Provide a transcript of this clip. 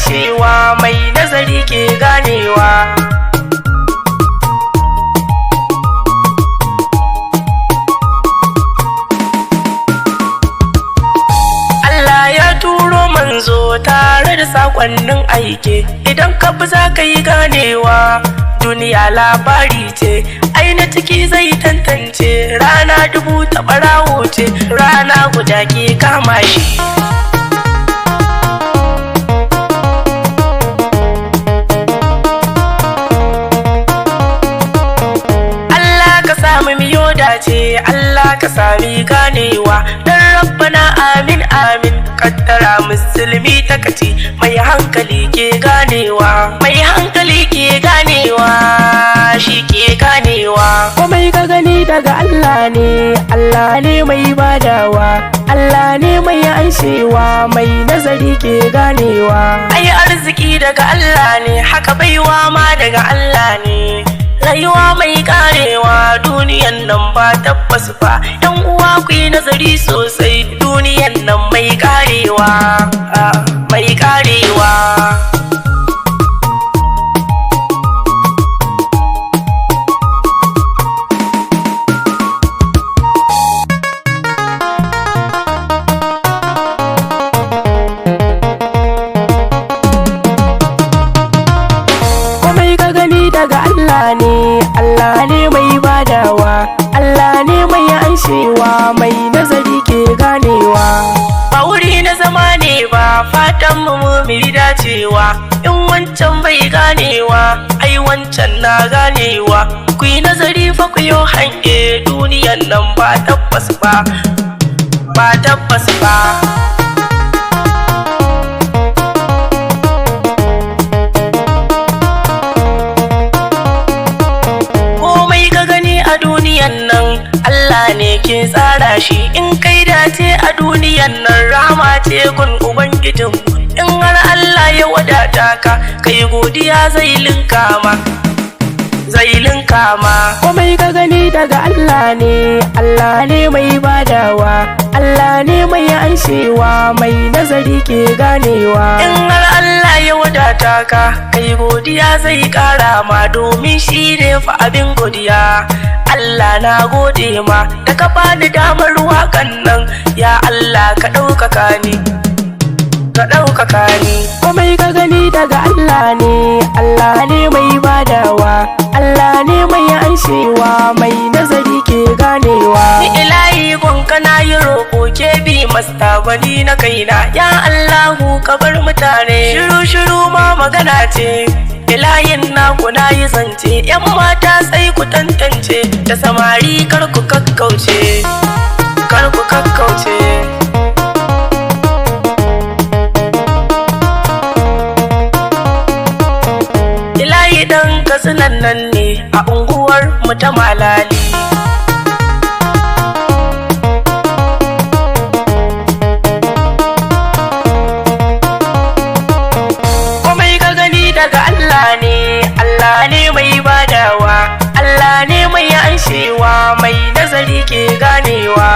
anshewa mai nazari ke ganewa. Allah ya turo manzo tare da sakonnin aike, idan ka bi za ka yi ganewa. Duniya labari ce, aina ciki zai tantance, rana dubu ta ɓarawo ce, rana guda ke kama shi. Allah ka sami miyo dace, Allah ka sami ganewa, dan rabbana amin amin. Kaddara musulmi ta kace, mai hankali ke ganewa, mai hankali ke ganewa, shi ke ganewa. Komai ka gani daga Allah ne mai badawa, Allah ne mai anshewa, mai nazari ke ganewa. Ai arziki daga Allah ne, haka baiwa ma daga Allah ne. Rayuwa mai karewa, duniyan nan ba tabbas ba, yan uwa ku yi nazari sosai, duniyan nan mai karewa, mai karewa. Komai ka gani daga Allah ne mai badawa, Allah ne mai anshewa, mai nazari ke ganewa. Ba wuri na zama ne ba, fatan mu dacewa, in wancan bai ganewa, ai wancan na ganewa. Ku yi nazari fa ku yi hange, duniyan nan ba tabbas ba, ba tabbas ba. Allah ne ke tsara shi, in kai dace a duniyan nan rama ce gun ubangijinmu. In har Allah ya wadata ka, kai godiya zai linka ma, zai linka ma. Komai ka gani daga Allah ne mai badawa, Allah ne mai anshewa, mai nazari ke ganewa. In har Allah ya wadata ka, kai godiya zai kara ma, domin shi ne fa abin godiya. Allah na gode ma da ka bani damar waƙan nan, ya Allah ka ɗaukaka ni, ka ɗaukaka ni. Komai ka gani daga Allah ne mai badawa, Allah ne mai anshewa, mai nazari ke ganewa. Ni ilahi gonka na yi roƙo, ke bi masta gwani na kaina, ya Allahu ka bar mutane shiru shiru ma magana ce. Ilayin naku na yi zance, yan mata sai ku tantance, da samari kar ku kakkauce, kar ku kakkauce. Ilayi dan katsinan nan ne a unguwar mu ta Malali. Daga Allah ne mai badawa, Allah ne mai anshewa, mai nazari ke ganewa.